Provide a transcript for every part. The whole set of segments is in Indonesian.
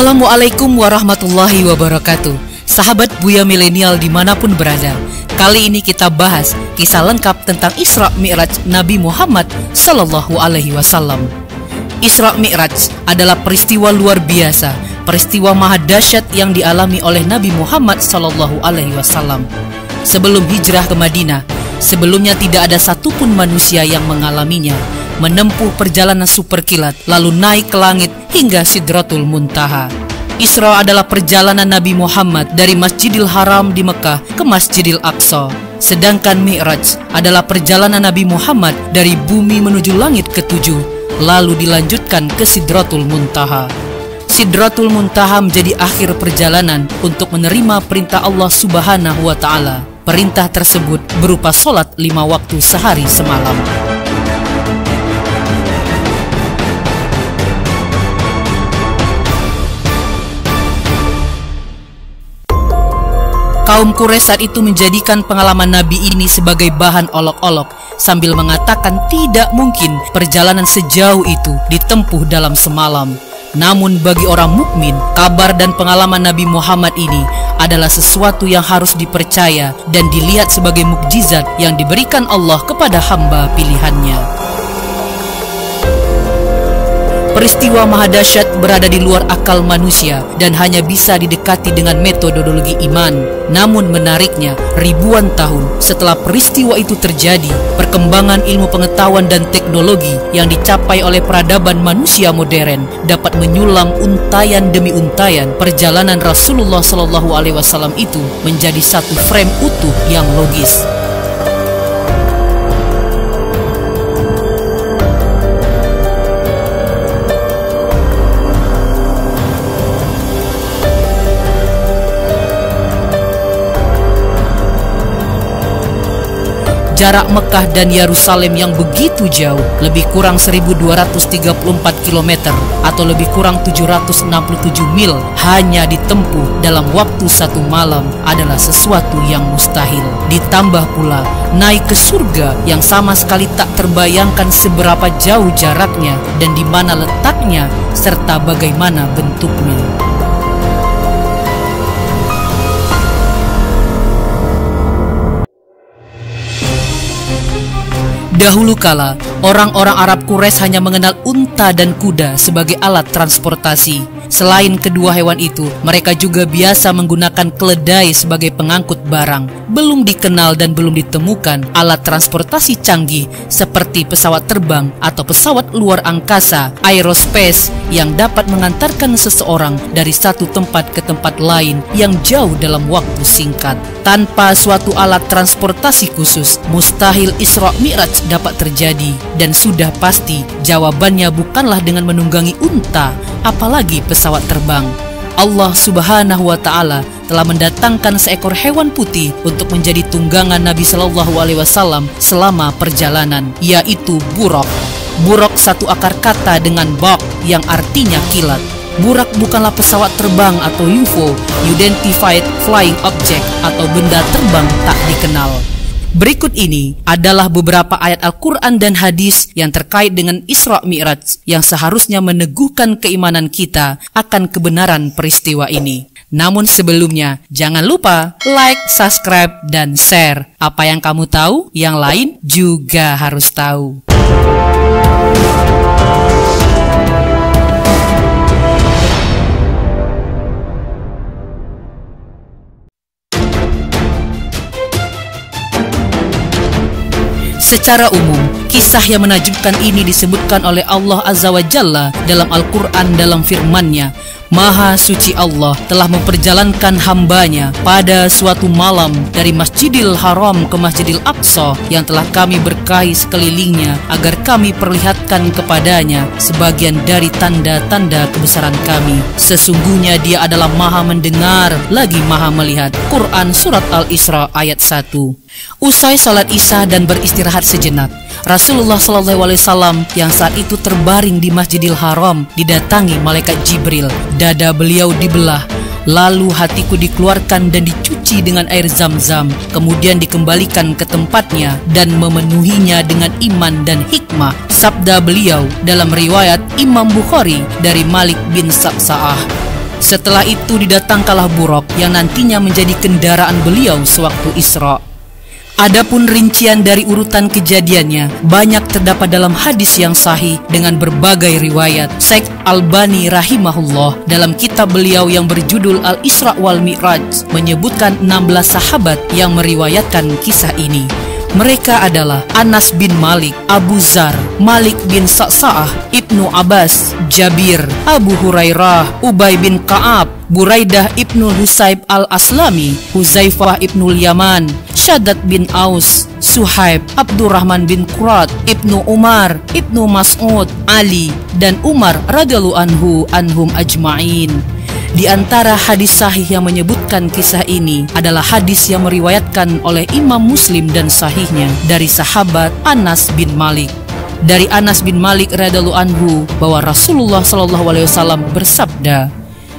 Assalamualaikum warahmatullahi wabarakatuh. Sahabat Buya Milenial dimanapun berada, kali ini kita bahas kisah lengkap tentang Isra Mi'raj Nabi Muhammad Sallallahu Alaihi Wasallam. Isra Mi'raj adalah peristiwa luar biasa, peristiwa maha dahsyat yang dialami oleh Nabi Muhammad Sallallahu Alaihi Wasallam. Sebelum hijrah ke Madinah, sebelumnya tidak ada satupun manusia yang mengalaminya, menempuh perjalanan super kilat, lalu naik ke langit hingga Sidratul Muntaha. Isra adalah perjalanan Nabi Muhammad dari Masjidil Haram di Mekah ke Masjidil Aqsa. Sedangkan Mi'raj adalah perjalanan Nabi Muhammad dari bumi menuju langit ketujuh, lalu dilanjutkan ke Sidratul Muntaha. Sidratul Muntaha menjadi akhir perjalanan untuk menerima perintah Allah Subhanahu wa Ta'ala. Perintah tersebut berupa sholat 5 waktu sehari semalam. Kaum Quraisy saat itu menjadikan pengalaman Nabi ini sebagai bahan olok-olok, sambil mengatakan tidak mungkin perjalanan sejauh itu ditempuh dalam semalam. Namun bagi orang mukmin, kabar dan pengalaman Nabi Muhammad ini adalah sesuatu yang harus dipercaya dan dilihat sebagai mukjizat yang diberikan Allah kepada hamba pilihannya. Peristiwa maha dahsyat berada di luar akal manusia dan hanya bisa didekati dengan metodologi iman. Namun menariknya, ribuan tahun setelah peristiwa itu terjadi, perkembangan ilmu pengetahuan dan teknologi yang dicapai oleh peradaban manusia modern dapat menyulam untayan demi untayan perjalanan Rasulullah Shallallahu Alaihi Wasallam itu menjadi satu frame utuh yang logis. Jarak Mekah dan Yerusalem yang begitu jauh, lebih kurang 1234 km atau lebih kurang 767 mil, hanya ditempuh dalam waktu satu malam adalah sesuatu yang mustahil. Ditambah pula naik ke surga yang sama sekali tak terbayangkan seberapa jauh jaraknya dan di mana letaknya serta bagaimana bentuknya. Dahulu kala, orang-orang Arab Quraisy hanya mengenal unta dan kuda sebagai alat transportasi. Selain kedua hewan itu, mereka juga biasa menggunakan keledai sebagai pengangkut barang. Belum dikenal dan belum ditemukan alat transportasi canggih seperti pesawat terbang atau pesawat luar angkasa, aerospace, yang dapat mengantarkan seseorang dari satu tempat ke tempat lain yang jauh dalam waktu singkat. Tanpa suatu alat transportasi khusus, mustahil Isra Mi'raj dapat terjadi, dan sudah pasti jawabannya bukanlah dengan menunggangi unta, apalagi pesawat terbang. Allah Subhanahu wa Ta'ala telah mendatangkan seekor hewan putih untuk menjadi tunggangan Nabi Shallallahu Alaihi Wasallam selama perjalanan, yaitu buraq. Buraq satu akar kata dengan baq yang artinya kilat. Buraq bukanlah pesawat terbang atau UFO, Unidentified Flying Object, atau benda terbang tak dikenal. Berikut ini adalah beberapa ayat Al-Quran dan hadis yang terkait dengan Isra Mi'raj yang seharusnya meneguhkan keimanan kita akan kebenaran peristiwa ini. Namun sebelumnya, jangan lupa like, subscribe, dan share. Apa yang kamu tahu, yang lain juga harus tahu. Secara umum, kisah yang menakjubkan ini disebutkan oleh Allah Azza wa Jalla dalam Al-Quran dalam firman-Nya, Maha suci Allah telah memperjalankan hambanya pada suatu malam dari Masjidil Haram ke Masjidil Aqsa yang telah kami berkahi sekelilingnya agar kami perlihatkan kepadanya sebagian dari tanda-tanda kebesaran kami. Sesungguhnya dia adalah maha mendengar lagi maha melihat. Quran Surat Al-Isra ayat 1. Usai salat Isya dan beristirahat sejenak, Rasulullah SAW yang saat itu terbaring di Masjidil Haram didatangi malaikat Jibril. Dada beliau dibelah, lalu hatiku dikeluarkan dan dicuci dengan air Zam-Zam, kemudian dikembalikan ke tempatnya dan memenuhinya dengan iman dan hikmah. Sabda beliau dalam riwayat Imam Bukhari dari Malik bin Sa'sa'ah, Setelah itu didatangkanlah Buraq yang nantinya menjadi kendaraan beliau sewaktu Isra. Adapun rincian dari urutan kejadiannya banyak terdapat dalam hadis yang sahih dengan berbagai riwayat. Syekh Albani rahimahullah dalam kitab beliau yang berjudul Al-Isra wal Mi'raj menyebutkan 16 sahabat yang meriwayatkan kisah ini. Mereka adalah Anas bin Malik, Abu Zar, Malik bin Sa'sa'ah, Ibnu Abbas, Jabir, Abu Hurairah, Ubay bin Ka'ab, Buraidah ibnu Husayb al-Aslami, Huzaifah ibnul Yaman, Shaddad bin Aus, Suhaib, Abdurrahman bin Qurat, Ibnu Umar, Ibnu Mas'ud, Ali, dan Umar radhiyallahu anhum ajma'in. Di antara hadis sahih yang menyebutkan kisah ini adalah hadis yang meriwayatkan oleh Imam Muslim dan sahihnya dari sahabat Anas bin Malik. Dari Anas bin Malik radhiyallahu anhu bahwa Rasulullah SAW bersabda,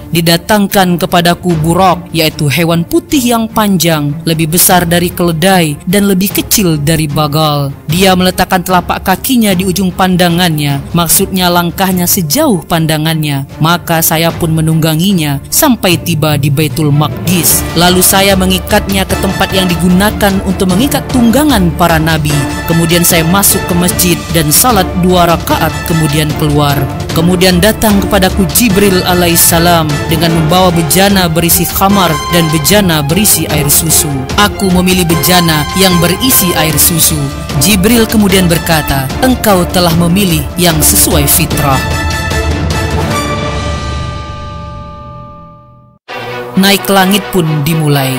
"Didatangkan kepadaku Buraq, yaitu hewan putih yang panjang, lebih besar dari keledai dan lebih kecil dari bagal. Dia meletakkan telapak kakinya di ujung pandangannya, maksudnya langkahnya sejauh pandangannya. Maka saya pun menungganginya sampai tiba di Baitul Maqdis. Lalu saya mengikatnya ke tempat yang digunakan untuk mengikat tunggangan para nabi. Kemudian saya masuk ke masjid dan salat 2 rakaat kemudian keluar. Kemudian datang kepadaku Jibril alaihissalam dengan membawa bejana berisi khamar dan bejana berisi air susu. Aku memilih bejana yang berisi air susu. Jibril kemudian berkata, engkau telah memilih yang sesuai fitrah." Naik ke langit pun dimulai.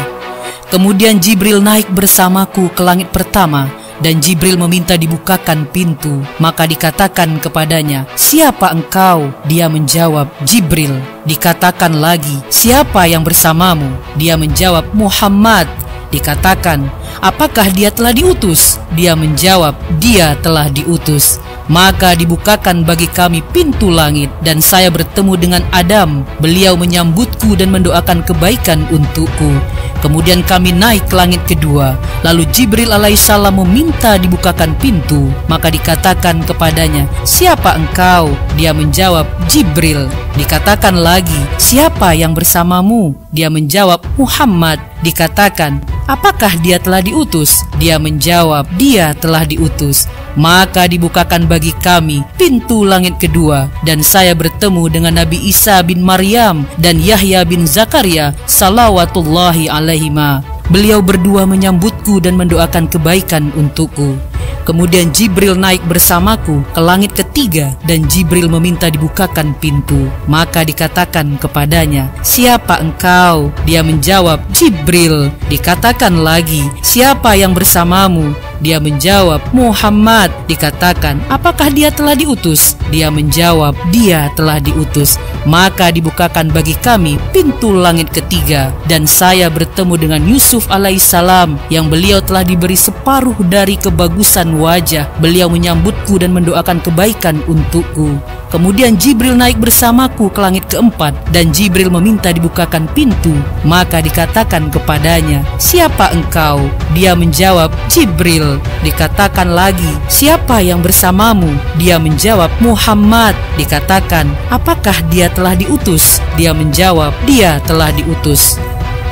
Kemudian Jibril naik bersamaku ke langit pertama, dan Jibril meminta dibukakan pintu. Maka dikatakan kepadanya, "Siapa engkau?" Dia menjawab, "Jibril." Dikatakan lagi, "Siapa yang bersamamu?" Dia menjawab, "Muhammad." Dikatakan, "Apakah dia telah diutus?" Dia menjawab, "Dia telah diutus." Maka dibukakan bagi kami pintu langit, dan saya bertemu dengan Adam. Beliau menyambutku dan mendoakan kebaikan untukku. Kemudian kami naik ke langit kedua. Lalu Jibril alaihissalam meminta dibukakan pintu. Maka dikatakan kepadanya, "Siapa engkau?" Dia menjawab, "Jibril." Dikatakan lagi, "Siapa yang bersamamu?" Dia menjawab, "Muhammad." Dikatakan, "Apakah dia telah diutus?" Dia menjawab, "Dia telah diutus." Maka dibukakan bagi kami pintu langit kedua, dan saya bertemu dengan Nabi Isa bin Maryam dan Yahya bin Zakaria salawatullahi alaihima. Beliau berdua menyambutku dan mendoakan kebaikan untukku. Kemudian Jibril naik bersamaku ke langit ketiga, dan Jibril meminta dibukakan pintu. Maka dikatakan kepadanya, "Siapa engkau?" Dia menjawab, "Jibril." Dikatakan lagi, "Siapa yang bersamamu?" Dia menjawab, "Muhammad." Dikatakan, "Apakah dia telah diutus?" Dia menjawab, "Dia telah diutus." Maka dibukakan bagi kami pintu langit ketiga, dan saya bertemu dengan Yusuf alaihissalam, yang beliau telah diberi separuh dari kebagusan wajah. Beliau menyambutku dan mendoakan kebaikan untukku. Kemudian Jibril naik bersamaku ke langit keempat, dan Jibril meminta dibukakan pintu. Maka dikatakan kepadanya, "Siapa engkau?" Dia menjawab, "Jibril." Dikatakan lagi, "Siapa yang bersamamu?" Dia menjawab, "Muhammad." Dikatakan, "Apakah dia telah diutus?" Dia menjawab, "Dia telah diutus."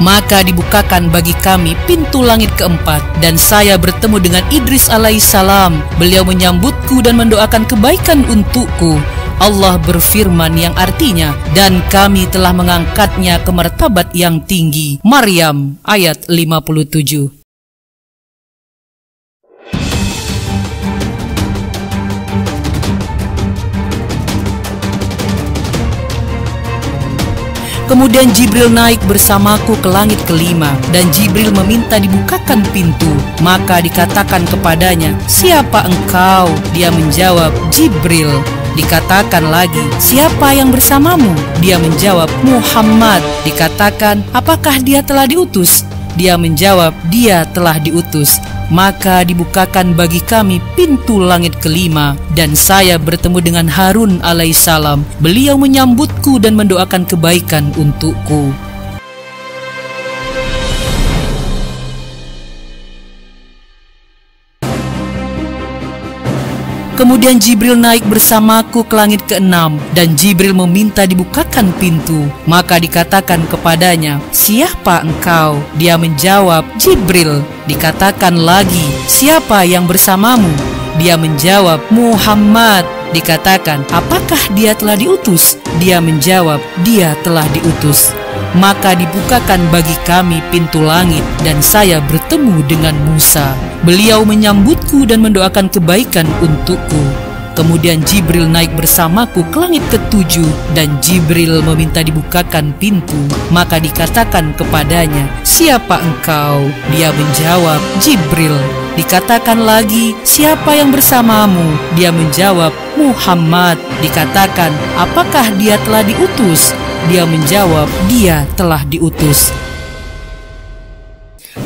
Maka dibukakan bagi kami pintu langit keempat, dan saya bertemu dengan Idris alaihissalam. Beliau menyambutku dan mendoakan kebaikan untukku. Allah berfirman yang artinya, "Dan kami telah mengangkatnya ke martabat yang tinggi." Maryam ayat 57. Kemudian Jibril naik bersamaku ke langit kelima, dan Jibril meminta dibukakan pintu. Maka dikatakan kepadanya, "Siapa engkau?" Dia menjawab, "Jibril." Dikatakan lagi, "Siapa yang bersamamu?" Dia menjawab, "Muhammad." Dikatakan, "Apakah dia telah diutus?" Dia menjawab, "Dia telah diutus." Maka dibukakan bagi kami pintu langit kelima, dan saya bertemu dengan Harun alaihissalam. Beliau menyambutku dan mendoakan kebaikan untukku. Kemudian Jibril naik bersamaku ke langit ke-6 dan Jibril meminta dibukakan pintu. Maka dikatakan kepadanya, "Siapa engkau?" Dia menjawab, "Jibril." Dikatakan lagi, "Siapa yang bersamamu?" Dia menjawab, "Muhammad." Dikatakan, "Apakah dia telah diutus?" Dia menjawab, "Dia telah diutus." Maka dibukakan bagi kami pintu langit dan saya bertemu dengan Musa. Beliau menyambutku dan mendoakan kebaikan untukku. Kemudian Jibril naik bersamaku ke langit ke-7 dan Jibril meminta dibukakan pintu. Maka dikatakan kepadanya, "Siapa engkau?" Dia menjawab, "Jibril." Dikatakan lagi, "Siapa yang bersamamu?" Dia menjawab, "Muhammad." Dikatakan, "Apakah dia telah diutus?" Dia menjawab, "Dia telah diutus."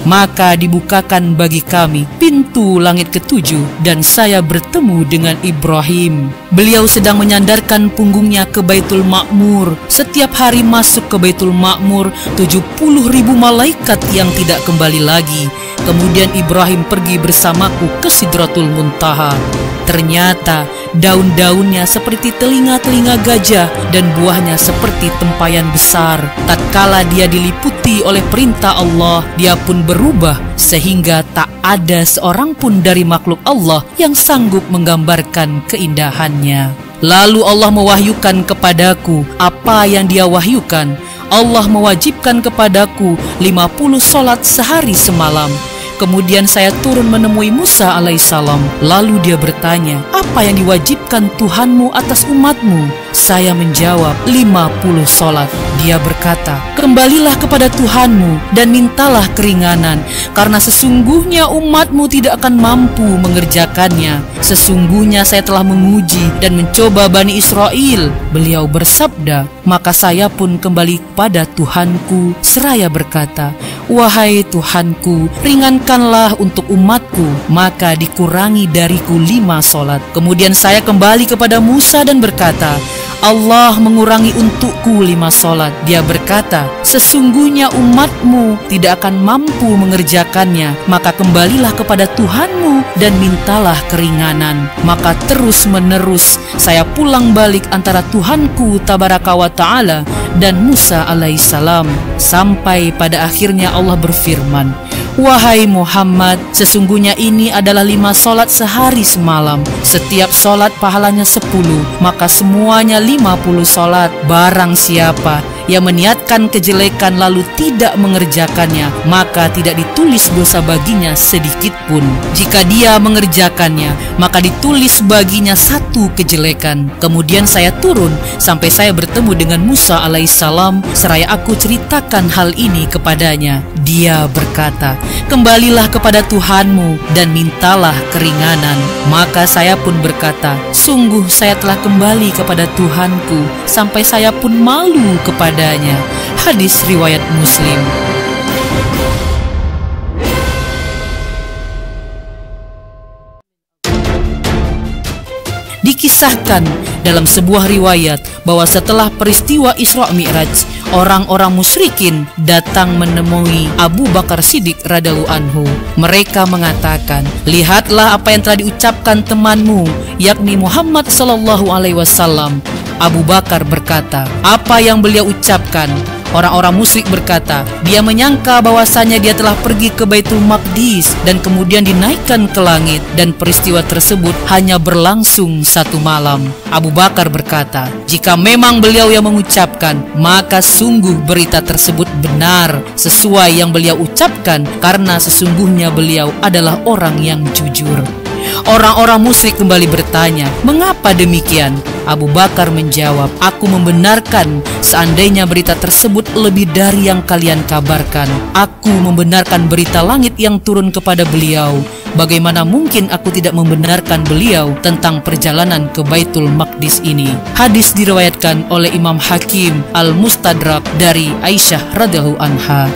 Maka dibukakan bagi kami pintu langit ke-7 dan saya bertemu dengan Ibrahim. Beliau sedang menyandarkan punggungnya ke Baitul Ma'mur. Setiap hari masuk ke Baitul Ma'mur 70.000 malaikat yang tidak kembali lagi. Kemudian Ibrahim pergi bersamaku ke Sidratul Muntaha. Ternyata daun-daunnya seperti telinga-telinga gajah dan buahnya seperti tempayan besar. Tatkala dia diliputi oleh perintah Allah, dia pun berubah sehingga tak ada seorang pun dari makhluk Allah yang sanggup menggambarkan keindahannya. Lalu Allah mewahyukan kepadaku apa yang dia wahyukan. Allah mewajibkan kepadaku 50 sholat sehari semalam. Kemudian saya turun menemui Musa alaihissalam. Lalu dia bertanya, "Apa yang diwajibkan Tuhanmu atas umatmu?" Saya menjawab, 50 sholat. Dia berkata, "Kembalilah kepada Tuhanmu dan mintalah keringanan, karena sesungguhnya umatmu tidak akan mampu mengerjakannya. Sesungguhnya saya telah menguji dan mencoba Bani Israel." Beliau bersabda, maka saya pun kembali kepada Tuhanku seraya berkata, "Wahai Tuhanku, ringankanlah untuk umatku." Maka dikurangi dariku 5 sholat. Kemudian saya kembali kepada Musa dan berkata, "Allah mengurangi untukku 5 sholat." Dia berkata, "Sesungguhnya umatmu tidak akan mampu mengerjakannya. Maka kembalilah kepada Tuhanmu dan mintalah keringanan." Maka terus menerus saya pulang balik antara Tuhanku tabaraka wa ta'ala dan Musa alaihissalam. Sampai pada akhirnya Allah berfirman, "Wahai Muhammad, sesungguhnya ini adalah 5 sholat sehari semalam. Setiap sholat pahalanya 10, maka semuanya 50 sholat. Barang siapa yang meniatkan kejelekan lalu tidak mengerjakannya, maka tidak ditulis dosa baginya sedikit pun. Jika dia mengerjakannya, maka ditulis baginya 1 kejelekan." Kemudian saya turun sampai saya bertemu dengan Musa alaihissalam seraya aku ceritakan hal ini kepadanya. Dia berkata, "Kembalilah kepada Tuhanmu dan mintalah keringanan." Maka saya pun berkata, "Sungguh saya telah kembali kepada Tuhanku sampai saya pun malu kepadanya." Hadis riwayat Muslim. Dikisahkan dalam sebuah riwayat bahwa setelah peristiwa Isra Mi'raj, orang-orang musyrikin datang menemui Abu Bakar Siddiq radhiyallahu anhu. Mereka mengatakan, "Lihatlah apa yang telah diucapkan temanmu, yakni Muhammad sallallahu alaihi wasallam." Abu Bakar berkata, "Apa yang beliau ucapkan?" Orang-orang musyrik berkata, "Dia menyangka bahwasanya dia telah pergi ke Baitul Maqdis dan kemudian dinaikkan ke langit, dan peristiwa tersebut hanya berlangsung 1 malam." Abu Bakar berkata, "Jika memang beliau yang mengucapkan, maka sungguh berita tersebut benar sesuai yang beliau ucapkan, karena sesungguhnya beliau adalah orang yang jujur." Orang-orang musyrik kembali bertanya, "Mengapa demikian?" Abu Bakar menjawab, "Aku membenarkan seandainya berita tersebut lebih dari yang kalian kabarkan. Aku membenarkan berita langit yang turun kepada beliau. Bagaimana mungkin aku tidak membenarkan beliau tentang perjalanan ke Baitul Maqdis ini?" Hadis diriwayatkan oleh Imam Hakim Al-Mustadrak dari Aisyah radhiyallahu anha.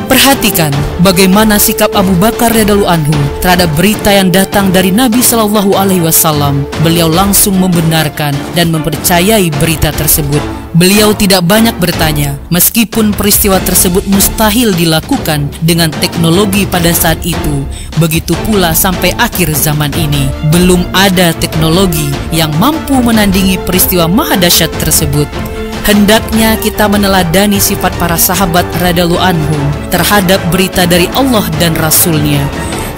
Perhatikan bagaimana sikap Abu Bakar radhiyallahu anhu terhadap berita yang datang dari Nabi Shallallahu Alaihi Wasallam. Beliau langsung membenarkan dan mempercayai berita tersebut. Beliau tidak banyak bertanya, meskipun peristiwa tersebut mustahil dilakukan dengan teknologi pada saat itu. Begitu pula sampai akhir zaman ini, belum ada teknologi yang mampu menandingi peristiwa maha dahsyat tersebut. Hendaknya kita meneladani sifat para sahabat radhiyallahu anhum terhadap berita dari Allah dan Rasul-Nya.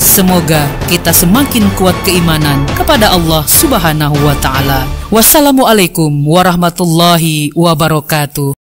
Semoga kita semakin kuat keimanan kepada Allah Subhanahu wa Ta'ala. Wassalamualaikum warahmatullahi wabarakatuh.